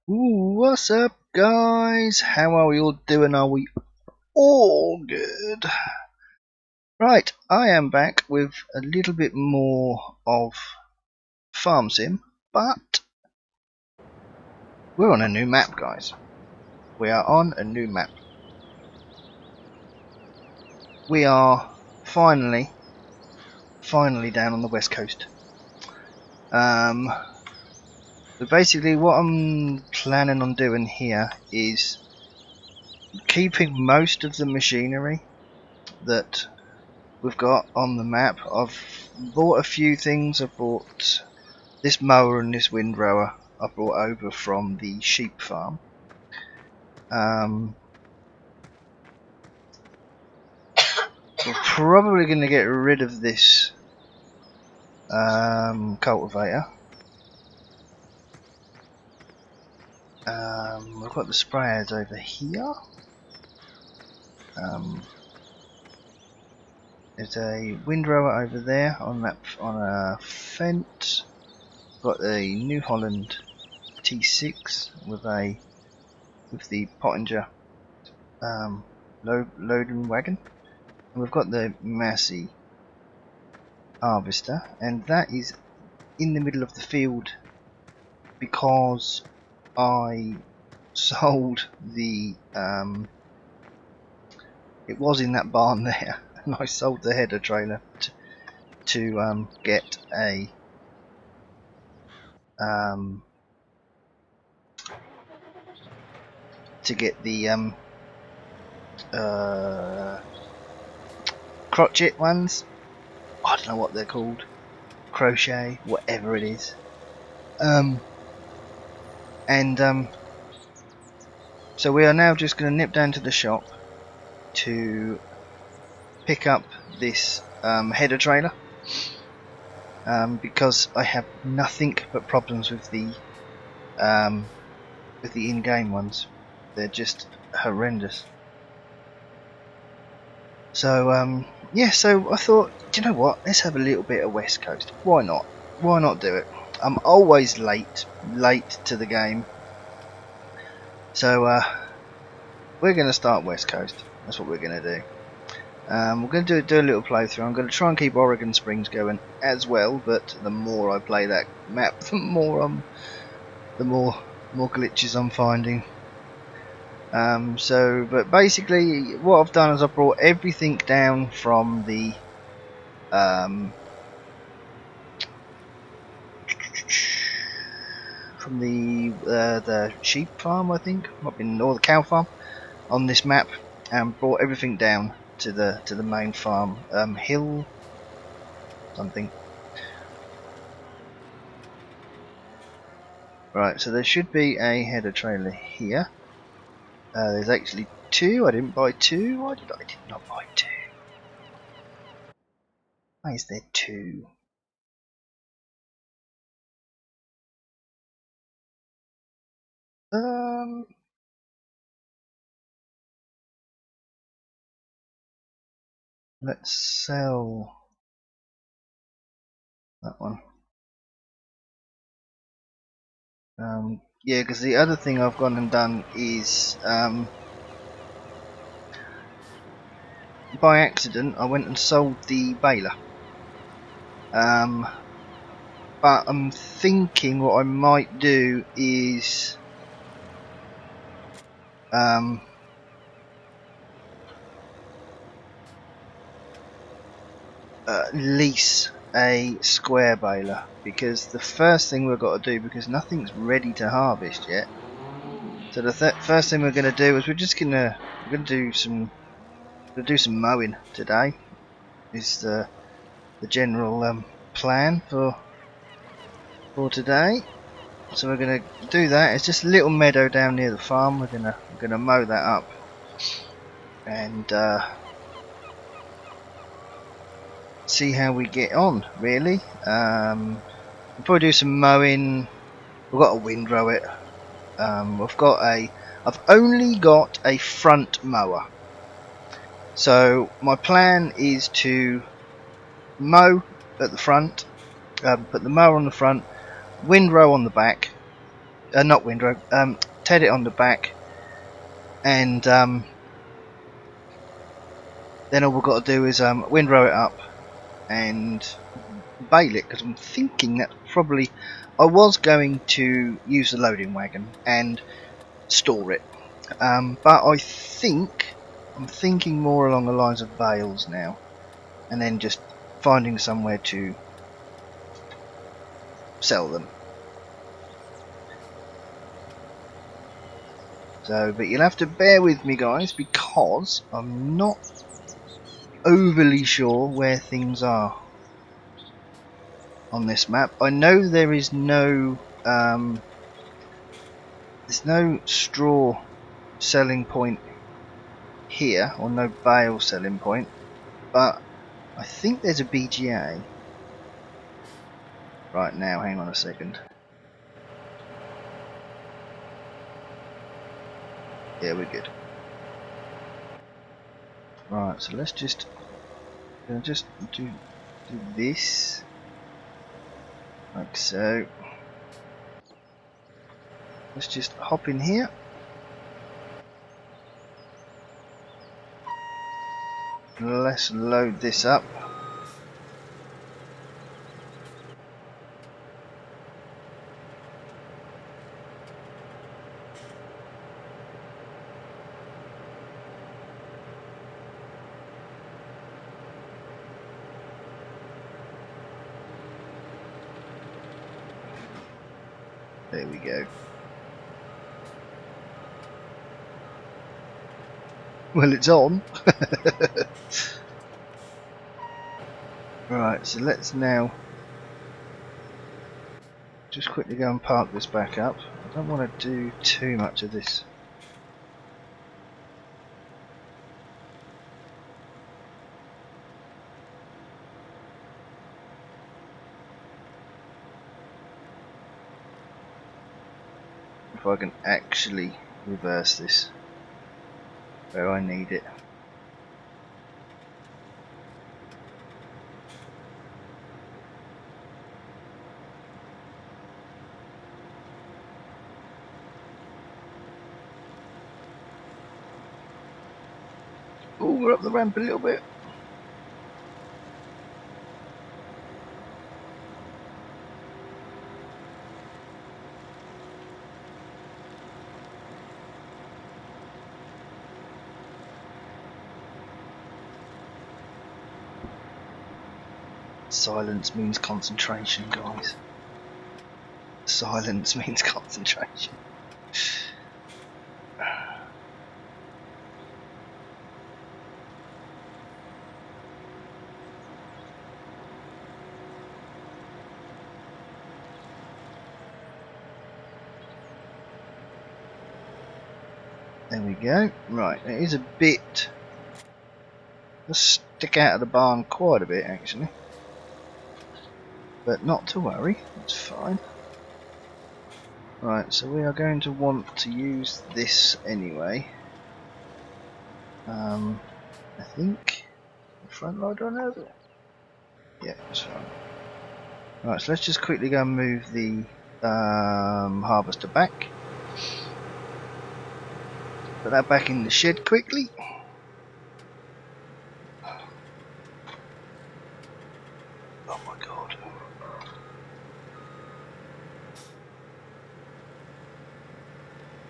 Ooh, what's up, guys? How are we all doing? Are we all good? Right, I am back with a little bit more of Farm Sim, but we're on a new map, guys. We are on a new map. We are finally down on the west coast. But basically, what I'm planning on doing here is keeping most of the machinery that we've got on the map. I've bought a few things. I've bought this mower and this windrower I brought over from the sheep farm. We're probably going to get rid of this cultivator. We've got the sprayers over here. There's a windrower over there on a fence. Got a New Holland T6 with the Pottinger loading wagon. And we've got the Massey harvester, and that is in the middle of the field because I sold the it was in that barn there, and I sold the header trailer to get a to get the crotchet ones. I don't know what they're called, crochet, whatever it is. So we are now just going to nip down to the shop to pick up this header trailer, because I have nothing but problems with the in-game ones. They're just horrendous. So yeah, so I thought, do you know what? Let's have a little bit of West Coast. Why not? Why not do it? I'm always late to the game. So we're going to start West Coast. That's what we're going to do. We're going to do a little playthrough. I'm going to try and keep Oregon Springs going as well, but the more I play that map, the more glitches I'm finding. But basically, what I've done is I brought everything down from the sheep farm, I think, or the cow farm on this map, and brought everything down to the main farm, hill something. Right, so there should be a header trailer here. There's actually two. I didn't buy two. Why did I not buy two? Why is there two? Let's sell that one. Yeah, because the other thing I've gone and done is by accident I went and sold the baler. But I'm thinking what I might do is lease a square baler, because the first thing we've got to do, because nothing's ready to harvest yet, so the first thing we're going to do is we're going to do some mowing today. Is the general plan for today. So we're going to do that. It's just a little meadow down near the farm. We're going to mow that up, and see how we get on, really. We'll probably do some mowing. We've got a windrow it. I've only got a front mower. So my plan is to mow at the front, put the mower on the front, windrow on the back, not windrow, ted it on the back, and then all we've got to do is windrow it up and bale it, because I'm thinking that probably I was going to use the loading wagon and store it, but I'm thinking more along the lines of bales now, and then just finding somewhere to sell them. So, but you'll have to bear with me, guys, because I'm not overly sure where things are on this map. I know there's no straw selling point here, or no bale selling point, but I think there's a BGA right now. Hang on a second. Yeah, we're good. Right, so let's just do this like so. Let's just hop in here. Let's load this up. There we go. Well, it's on. Right, so let's now just quickly go and park this back up. I don't want to do too much of this. If I can actually reverse this where I need it. Oh, we're up the ramp a little bit. Silence means concentration, guys. Silence means concentration. There we go. Right, it is a bit. Let's stick out of the barn quite a bit, actually. But not to worry, it's fine. Right, so we are going to want to use this anyway. I think the front loader on over. Yeah, it's fine. Right, so let's just quickly go and move the harvester back. Put that back in the shed quickly. Oh my god.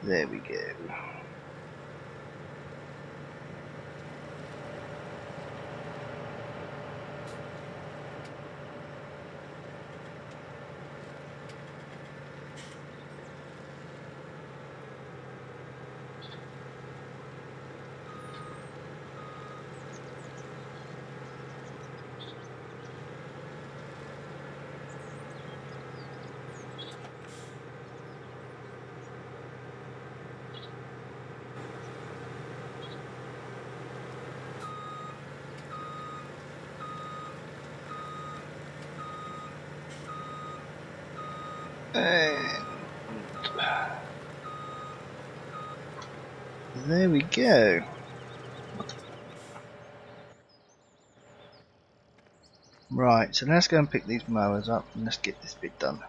There we go. And there we go. Right, so let's go and pick these mowers up and let's get this bit done.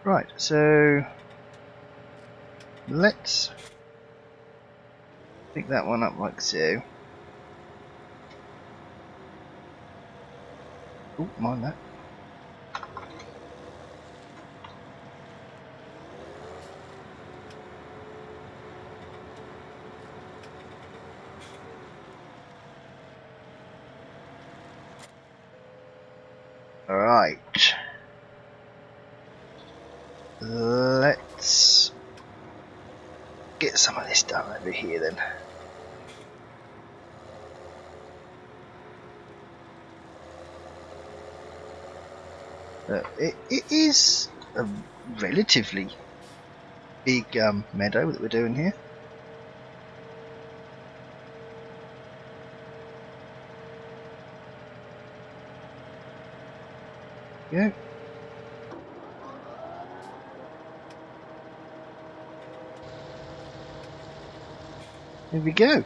Right, so let's pick that one up like so. Oh, mind that. Alright. Let's get some of this done over here then. It is a relatively big meadow that we're doing here. Yeah. Here we go.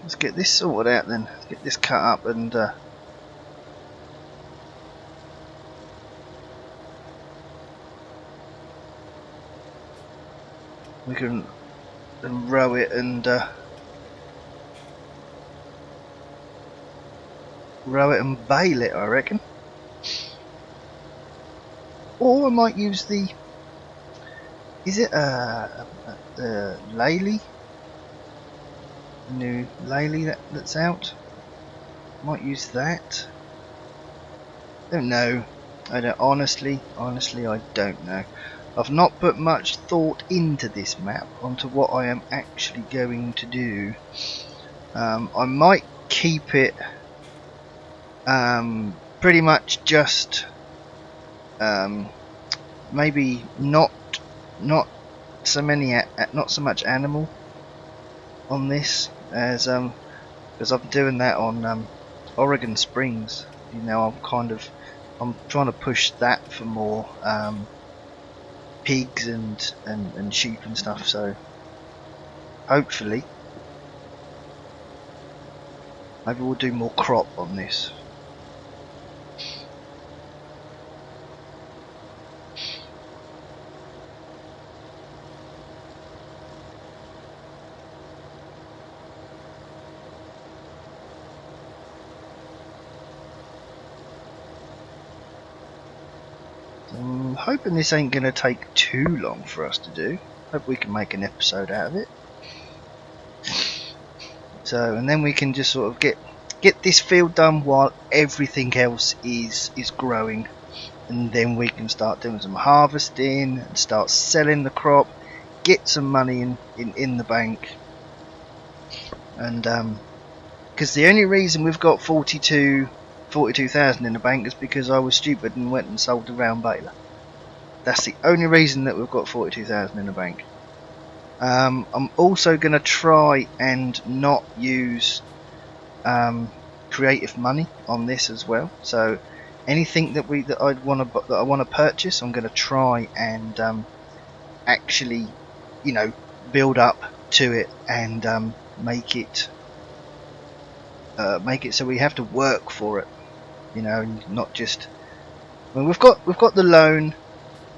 Let's get this sorted out then. Let's get this cut up and we can row it and bale it, I reckon. Or I might use the, is it Laylee? The new Laylee that's out. Might use that. Don't know. I don't honestly I don't know. I've not put much thought into this map, onto what I am actually going to do. I might keep it pretty much just maybe not so much animal on this as because I'm doing that on Oregon Springs. You know, I'm trying to push that for more pigs and sheep and stuff, so hopefully maybe we'll do more crop on this. I'm hoping this ain't going to take too long for us to do. Hope we can make an episode out of it. So, and then we can just sort of get this field done while everything else is growing, and then we can start doing some harvesting and start selling the crop, get some money in the bank, and because the only reason we've got 42,000 in the bank is because I was stupid and went and sold the round baler. That's the only reason that we've got 42,000 in the bank. I'm also going to try and not use creative money on this as well. So anything that I want to purchase, I'm going to try and actually, you know, build up to it and make it so we have to work for it, you know, and not just. I mean, we've got the loan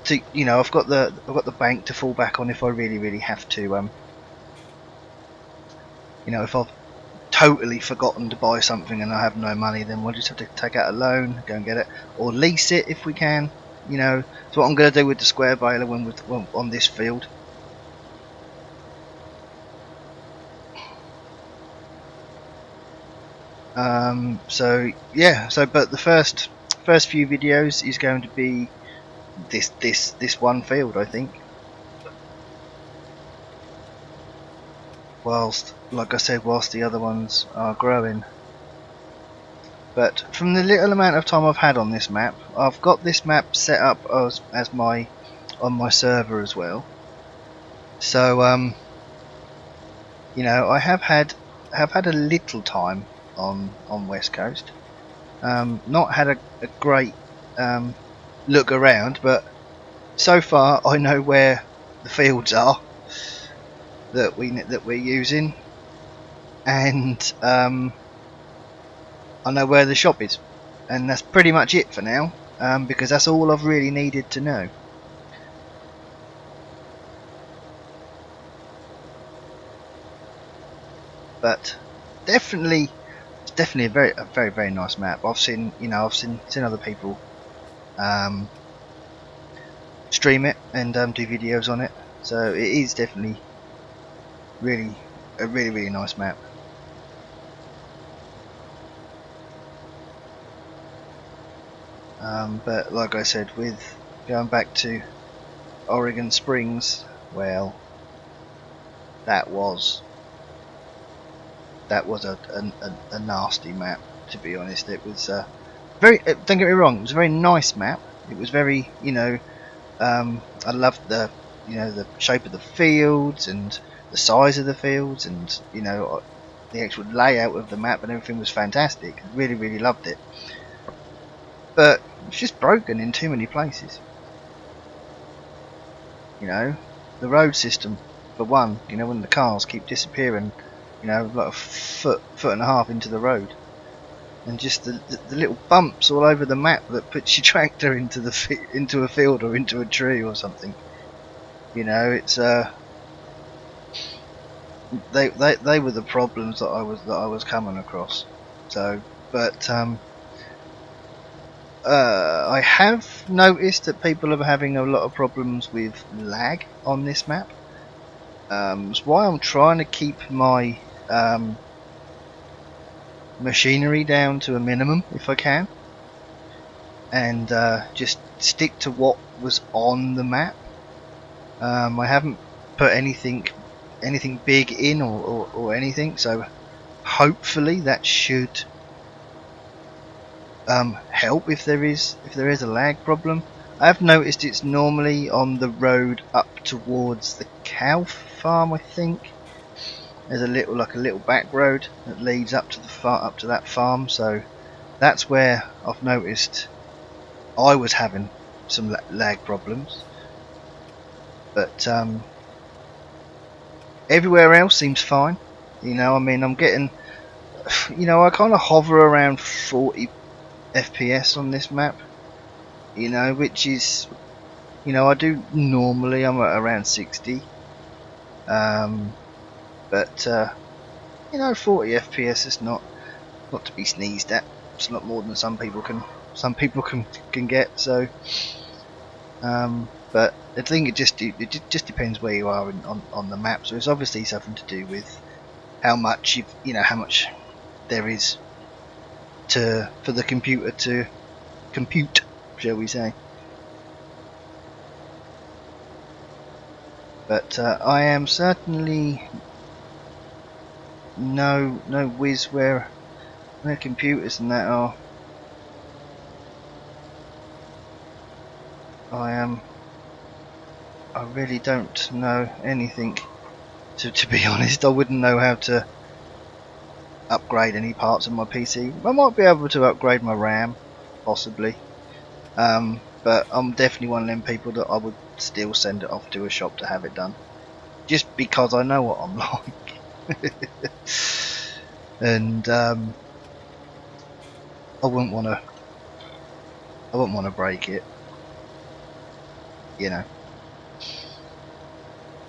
to, you know, I've got the bank to fall back on if I really have to. You know, if I've totally forgotten to buy something and I have no money, then we'll just have to take out a loan, go and get it, or lease it if we can. You know, that's what I'm going to do with the square baler when on this field. So yeah, but the first few videos is going to be this one field, I think. Whilst, like I said, whilst the other ones are growing. But from the little amount of time I've had on this map, I've got this map set up as on my server as well. So you know, I have had a little time on West Coast. Not had a great look around, but so far I know where the fields are that we're using, and I know where the shop is, and that's pretty much it for now, because that's all I've really needed to know. But definitely, it's definitely a very very nice map. I've seen seen other people stream it and do videos on it, so it is definitely really a really nice map. But like I said, with going back to Oregon Springs, well, that was a nasty map, to be honest. It was very, don't get me wrong, it was a very nice map. It was very, I loved the shape of the fields and the size of the fields, and the actual layout of the map and everything was fantastic. Really loved it. But it's just broken in too many places. The road system, for one, when the cars keep disappearing, like a foot and a half into the road, and just the little bumps all over the map that puts your tractor into a field or into a tree or something. It's they were the problems that I was coming across. So, but I have noticed that people are having a lot of problems with lag on this map. It's why I'm trying to keep my machinery down to a minimum if I can, and just stick to what was on the map. I haven't put anything big in or anything, so hopefully that should help if there is a lag problem. I've noticed it's normally on the road up towards the cow farm. I think there's a little back road that leads up to that farm, so that's where I've noticed I was having some lag problems. But everywhere else seems fine. I'm getting, I kind of hover around 40 FPS on this map, which is, I do normally, I'm at around 60, but 40 FPS is not to be sneezed at. It's a lot more than some people can get. So, but I think it just depends where you are on the map. So it's obviously something to do with how much how much there is for the computer to compute, shall we say. But I am certainly no whiz where computers and that are. I really don't know anything, to be honest. I wouldn't know how to upgrade any parts of my PC. I might be able to upgrade my RAM, possibly, but I'm definitely one of them people that I would still send it off to a shop to have it done, just because I know what I'm like. And I wouldn't want to break it,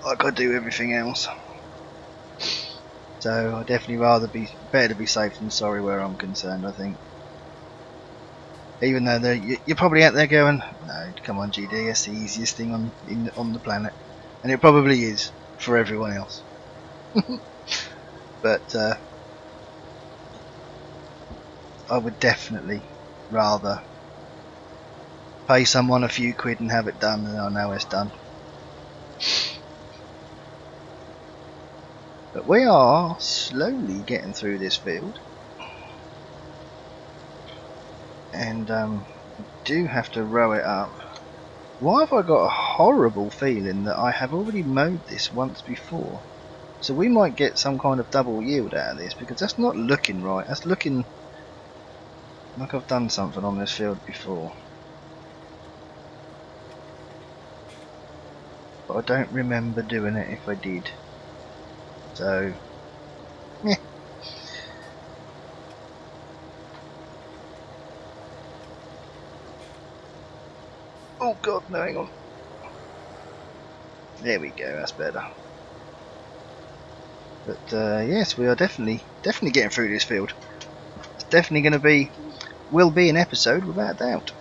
like I do everything else. So I'd definitely rather better to be safe than sorry where I'm concerned, I think. Even though you're probably out there going, no, come on GD, that's the easiest thing on the planet. And it probably is for everyone else. But I would definitely rather pay someone a few quid and have it done than I know it's done. But we are slowly getting through this field, and do have to row it up. Why have I got a horrible feeling that I have already mowed this once before? So we might get some kind of double yield out of this, because that's not looking right. That's looking like I've done something on this field before, but I don't remember doing it if I did. So, yeah. Oh god, no, hang on. There we go, that's better. But yes, we are definitely getting through this field. It's definitely going to be, will be an episode without doubt.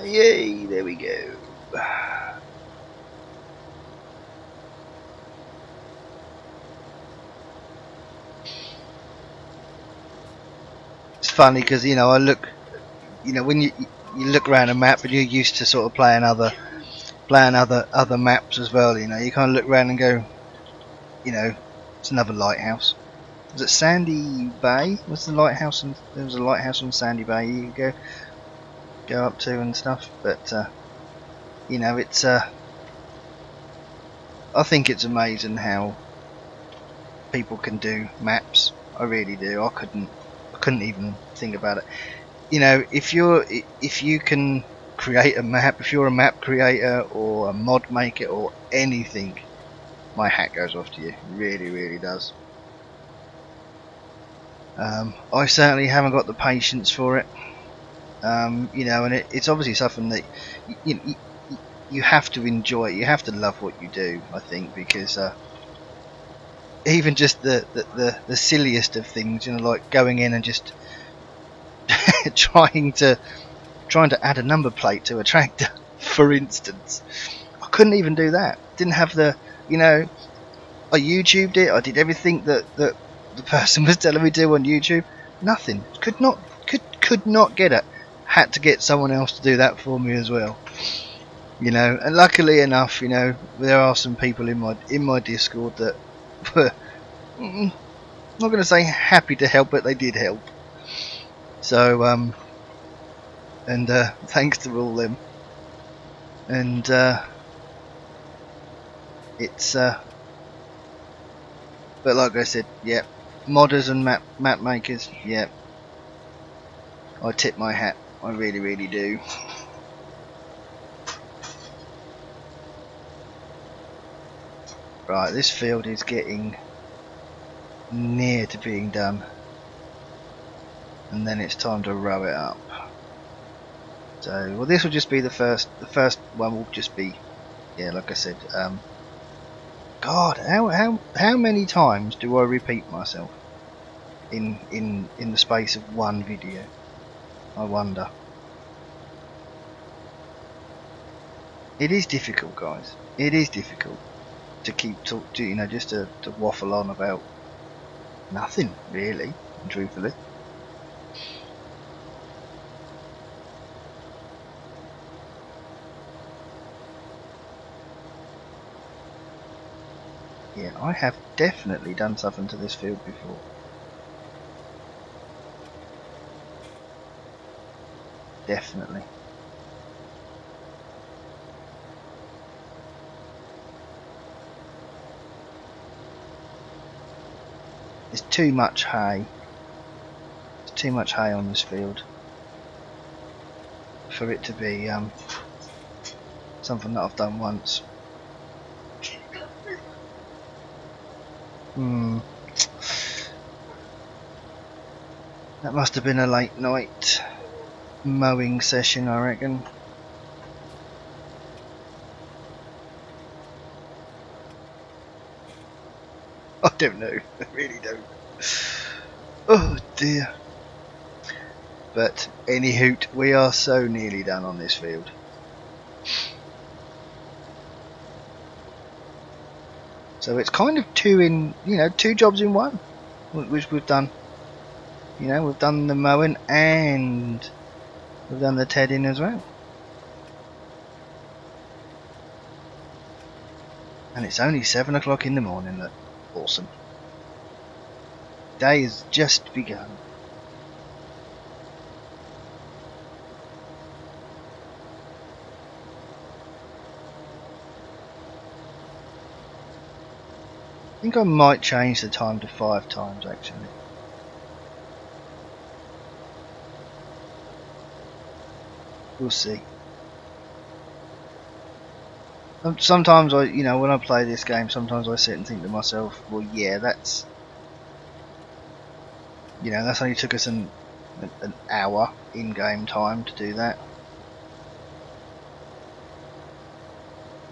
Yay, there we go. It's funny because, you know, I look, you know, when you look around a map and you're used to sort of playing other maps as well, you know, you kind of look around and go, you know, it's another lighthouse. Was it Sandy Bay? Was the lighthouse? There was a lighthouse on Sandy Bay you could go up to and stuff. But you know, it's I think it's amazing how people can do maps. I really do. I couldn't even think about it. You know, if you can create a map, if you're a map creator or a mod maker or anything, my hat goes off to you. It really, really does. I certainly haven't got the patience for it. You know, and it's obviously something that you have to enjoy. You have to love what you do, I think, because even just the silliest of things, you know, like going in and just trying to add a number plate to a tractor, for instance. I couldn't even do that. Didn't have the, you know, I YouTubed it. I did everything that the person was telling me to do on YouTube. Nothing. Could not get it. Had to get someone else to do that for me as well. You know, and luckily enough, you know, there are some people in my Discord that were not going to say happy to help, but they did help. So and thanks to all them. And it's but like I said, yeah, modders and map makers, yeah, I tip my hat. I really, really do. Right, this field is getting near to being done, and then it's time to row it up. So, well, this will just be the first one will just be, yeah, like I said, God, how many times do I repeat myself in the space of one video? I wonder. It is difficult, guys. It is difficult to keep you know, just to waffle on about nothing really, truthfully. Yeah, I have definitely done something to this field before. Definitely. There's too much hay. There's too much hay on this field for it to be something that I've done once. That must have been a late night mowing session, I reckon. I don't know. I really don't. Oh dear. But any hoot, we are so nearly done on this field. So it's kind of two jobs in one, which we've done. You know, we've done the mowing and we've done the tedding as well. And it's only 7 o'clock in the morning. Look, awesome. Day has just begun. I think I might change the time to 5 times actually. We'll see. Sometimes when I play this game, sometimes I sit and think to myself, well, yeah, that's You know, that's only took us an hour in game time to do that.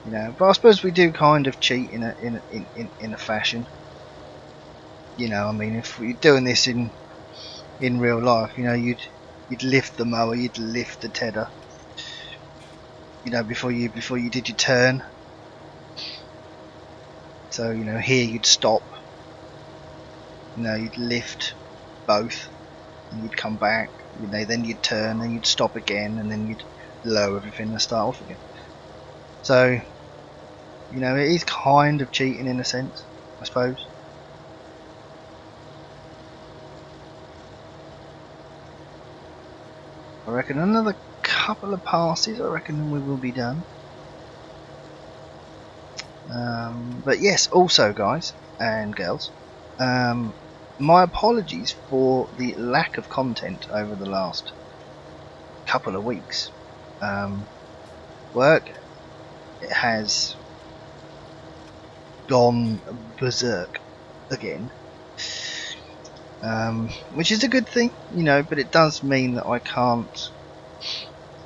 You know, but I suppose we do kind of cheat in a fashion. You know, I mean, if we're doing this in real life, you know, you'd lift the mower, you'd lift the tedder, you know, before you did your turn. So, you know, here you'd stop, you know, you'd lift both, and you'd come back, you know, then you'd turn, then you'd stop again, and then you'd lower everything and start off again. So, you know, it is kind of cheating in a sense, I suppose. I reckon another couple of passes, I reckon we will be done. But yes, also guys and girls, my apologies for the lack of content over the last couple of weeks. Work it has gone berserk again, which is a good thing, you know, but it does mean that I can't,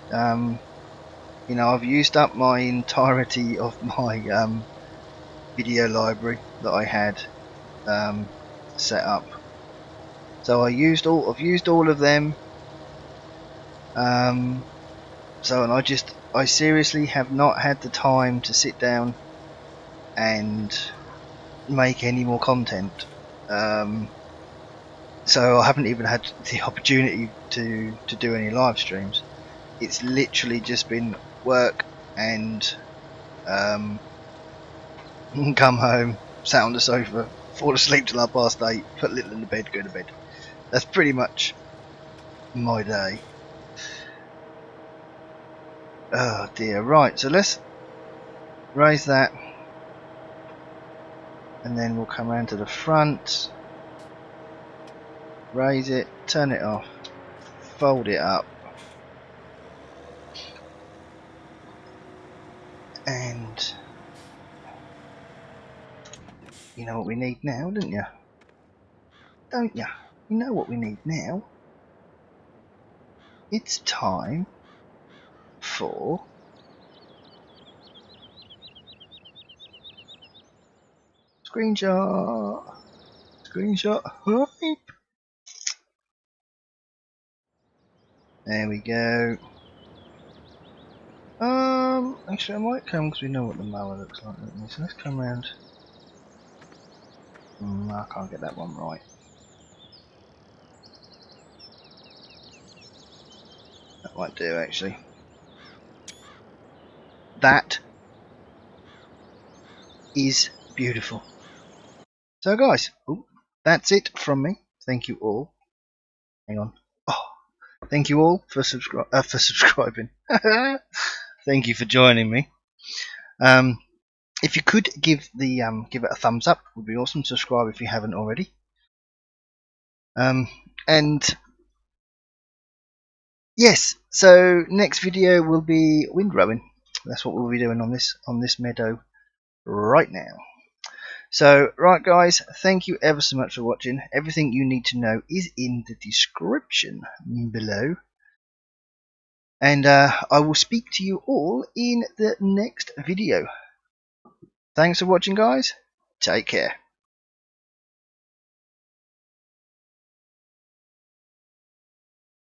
you know, I've used up my entirety of my video library that I had set up. So I've used all of them. So and I seriously have not had the time to sit down and make any more content. So I haven't even had the opportunity to do any live streams. It's literally just been work and come home, sat on the sofa, fall asleep till 8:30, put Little in the bed, go to bed. That's pretty much my day. Oh dear. Right, so let's raise that, and then we'll come around to the front, raise it, turn it off, fold it up, and you know what we need now, don't you? Don't you? You know what we need now? It's time for screenshot. Screenshot. There we go. Actually, I might come because we know what the mower looks like. So let's come around. I can't get that one right. That might do actually. That is beautiful. So guys, that's it from me. Thank you all. Hang on. Oh, thank you all for subscribing. Thank you for joining me. If you could give it a thumbs up, would be awesome. Subscribe if you haven't already. And yes, so next video will be windrowing. That's what we'll be doing on this meadow right now. So, right guys, thank you ever so much for watching. Everything you need to know is in the description below. And I will speak to you all in the next video. Thanks for watching guys. Take care.